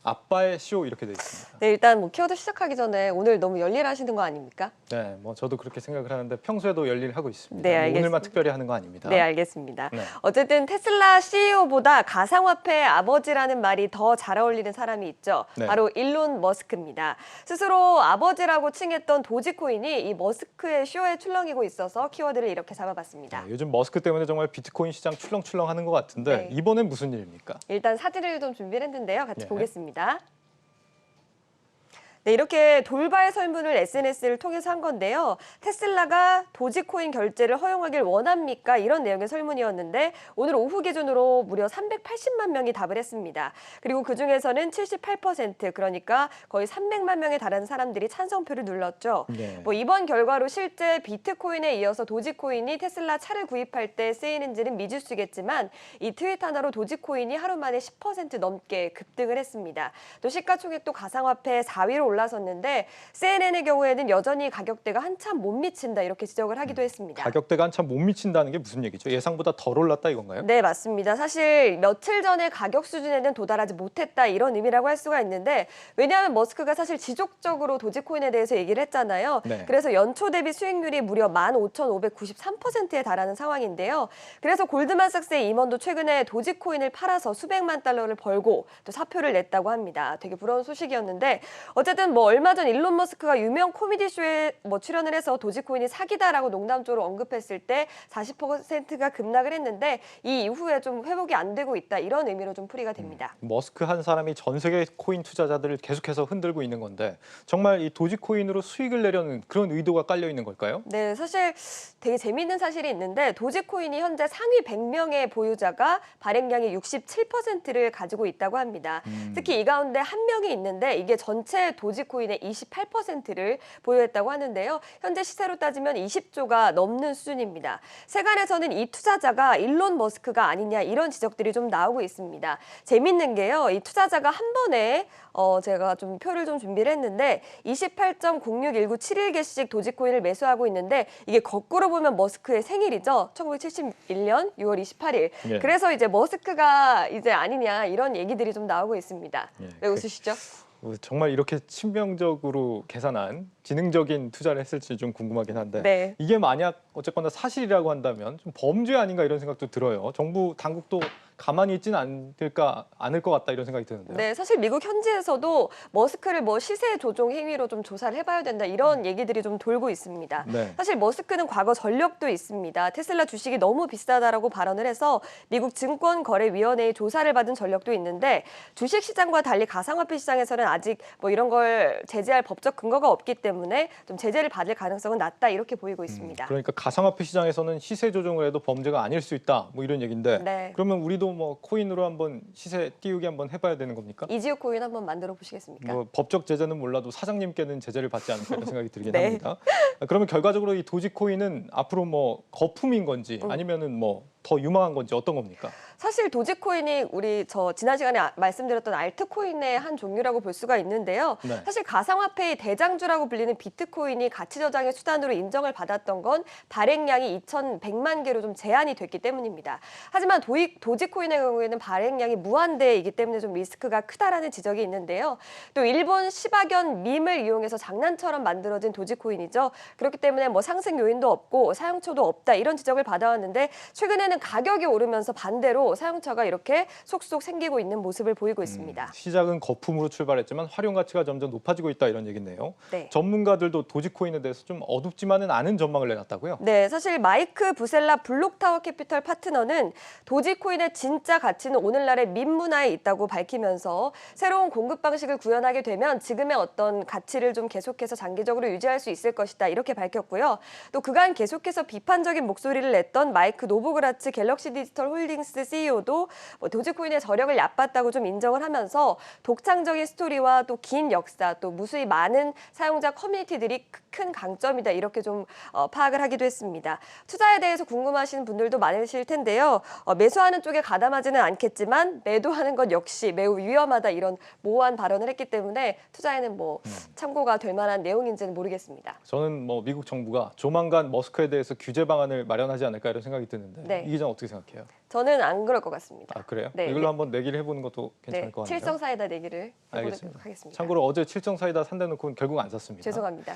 아빠의 쇼 이렇게 돼 있습니다. 네, 일단 뭐 키워드 시작하기 전에 오늘 너무 열일하시는 거 아닙니까? 네, 뭐 저도 그렇게 생각을 하는데 평소에도 열일하고 있습니다. 네, 뭐 알겠습니다. 오늘만 특별히 하는 거 아닙니다. 네, 알겠습니다. 네. 어쨌든 테슬라 CEO보다 가상화폐의 아버지라는 말이 더 잘 어울리는 사람이 있죠. 네. 바로 일론 머스크입니다. 스스로 아버지라고 칭했던 도지코인이 이 머스크의 쇼에 출렁이고 있어서 키워드를 이렇게 잡아봤습니다. 요즘 머스크 때문에 정말 비트코인 시장 출렁출렁하는 것 같은데 네. 이번엔 무슨 일입니까? 일단 사진을 좀 준비를 했는데요. 같이 네. 보겠습니다. 네, 이렇게 돌발 설문을 SNS를 통해서 한 건데요. 테슬라가 도지코인 결제를 허용하길 원합니까? 이런 내용의 설문이었는데 오늘 오후 기준으로 무려 380만 명이 답을 했습니다. 그리고 그중에서는 78% 그러니까 거의 300만 명에 달하는 사람들이 찬성표를 눌렀죠. 네. 뭐 이번 결과로 실제 비트코인에 이어서 도지코인이 테슬라 차를 구입할 때 쓰이는지는 미지수겠지만 이 트윗 하나로 도지코인이 하루 만에 10% 넘게 급등을 했습니다. 또 시가총액도 가상화폐 4위로 올라섰는데 CNN의 경우에는 여전히 가격대가 한참 못 미친다 이렇게 지적을 하기도 했습니다. 가격대가 한참 못 미친다는 게 무슨 얘기죠? 예상보다 덜 올랐다 이건가요? 네, 맞습니다. 사실 며칠 전에 가격 수준에는 도달하지 못했다 이런 의미라고 할 수가 있는데 왜냐하면 머스크가 사실 지속적으로 도지코인에 대해서 얘기를 했잖아요. 네. 그래서 연초 대비 수익률이 무려 15,593%에 달하는 상황인데요. 그래서 골드만삭스의 임원도 최근에 도지코인을 팔아서 수백만 달러를 벌고 또 사표를 냈다고 합니다. 되게 부러운 소식이었는데 어쨌든 뭐 얼마 전 일론 머스크가 유명 코미디 쇼에 뭐 출연을 해서 도지코인이 사기다라고 농담적으로 언급했을 때 40%가 급락을 했는데 이 이후에 좀 회복이 안 되고 있다 이런 의미로 좀 풀이가 됩니다. 머스크 한 사람이 전 세계 코인 투자자들을 계속해서 흔들고 있는 건데 정말 이 도지코인으로 수익을 내려는 그런 의도가 깔려 있는 걸까요? 네, 사실 되게 재미있는 사실이 있는데 도지코인이 현재 상위 100명의 보유자가 발행량의 67%를 가지고 있다고 합니다. 특히 이 가운데 한 명이 있는데 이게 전체 도지코인의 28%를 보유했다고 하는데요. 현재 시세로 따지면 20조가 넘는 수준입니다. 세간에서는 이 투자자가 일론 머스크가 아니냐 이런 지적들이 좀 나오고 있습니다. 재밌는 게요. 이 투자자가 한 번에 제가 좀 표를 좀 준비를 했는데 28.061971개씩 도지코인을 매수하고 있는데 이게 거꾸로 보면 머스크의 생일이죠. 1971년 6월 28일. 예. 그래서 이제 머스크가 이제 아니냐 이런 얘기들이 좀 나오고 있습니다. 예, 왜 웃으시죠? 정말 이렇게 친명적으로 계산한 지능적인 투자를 했을지 좀 궁금하긴 한데 네. 이게 만약 어쨌거나 사실이라고 한다면 좀 범죄 아닌가 이런 생각도 들어요. 정부 당국도 가만히 있지는 않을 것 같다 이런 생각이 드는데요. 네, 사실 미국 현지에서도 머스크를 뭐 시세 조종 행위로 좀 조사를 해봐야 된다 이런 얘기들이 좀 돌고 있습니다. 네. 사실 머스크는 과거 전력도 있습니다. 테슬라 주식이 너무 비싸다라고 발언을 해서 미국 증권거래위원회의 조사를 받은 전력도 있는데 주식시장과 달리 가상화폐 시장에서는 아직 뭐 이런 걸 제재할 법적 근거가 없기 때문에 좀 제재를 받을 가능성은 낮다 이렇게 보이고 있습니다. 그러니까 가상화폐 시장에서는 시세 조정을 해도 범죄가 아닐 수 있다 뭐 이런 얘기인데 네. 그러면 우리도 뭐 코인으로 한번 시세 띄우기 한번 해봐야 되는 겁니까? 이지우 코인 한번 만들어 보시겠습니까? 뭐 법적 제재는 몰라도 사장님께는 제재를 받지 않을까 이런 생각이 들긴 네. 합니다. 그러면 결과적으로 이 도지코인은 앞으로 뭐 거품인 건지 아니면은 뭐 더 유망한 건지 어떤 겁니까? 사실 도지코인이 우리 지난 시간에 말씀드렸던 알트코인의 한 종류라고 볼 수가 있는데요. 네. 사실 가상화폐의 대장주라고 불리는 비트코인이 가치 저장의 수단으로 인정을 받았던 건 발행량이 2,100만 개로 좀 제한이 됐기 때문입니다. 하지만 도지코인의 경우에는 발행량이 무한대이기 때문에 좀 리스크가 크다라는 지적이 있는데요. 또 일본 시바견 밈을 이용해서 장난처럼 만들어진 도지코인이죠. 그렇기 때문에 뭐 상승 요인도 없고 사용처도 없다 이런 지적을 받아왔는데 최근에는 가격이 오르면서 반대로 사용처가 이렇게 속속 생기고 있는 모습을 보이고 있습니다. 시작은 거품으로 출발했지만 활용 가치가 점점 높아지고 있다 이런 얘기네요. 네. 전문가들도 도지코인에 대해서 좀 어둡지만은 않은 전망을 내놨다고요? 네, 사실 마이크 부셀라 블록타워 캐피털 파트너는 도지코인의 진짜 가치는 오늘날의 민문화에 있다고 밝히면서 새로운 공급 방식을 구현하게 되면 지금의 어떤 가치를 좀 계속해서 장기적으로 유지할 수 있을 것이다 이렇게 밝혔고요. 또 그간 계속해서 비판적인 목소리를 냈던 마이크 노보그라츠 갤럭시 디지털 홀딩스 CEO도 도지코인의 저력을 얕봤다고 좀 인정을 하면서 독창적인 스토리와 또 긴 역사 또 무수히 많은 사용자 커뮤니티들이 큰 강점이다 이렇게 좀 파악을 하기도 했습니다. 투자에 대해서 궁금하신 분들도 많으실 텐데요. 매수하는 쪽에 가담하지는 않겠지만 매도하는 것 역시 매우 위험하다 이런 모호한 발언을 했기 때문에 투자에는 뭐 참고가 될 만한 내용인지는 모르겠습니다. 저는 뭐 미국 정부가 조만간 머스크에 대해서 규제 방안을 마련하지 않을까 이런 생각이 드는데 네. 이 기자는 어떻게 생각해요? 저는 안 그럴 것 같습니다. 아 그래요? 네, 이걸로 네. 한번 내기를 해보는 것도 괜찮을 네, 것 같네요. 칠성 사이다 내기를 해보도록 알겠습니다. 하겠습니다. 참고로 어제 칠성 사이다 산다놓고 결국 안 샀습니다. 죄송합니다.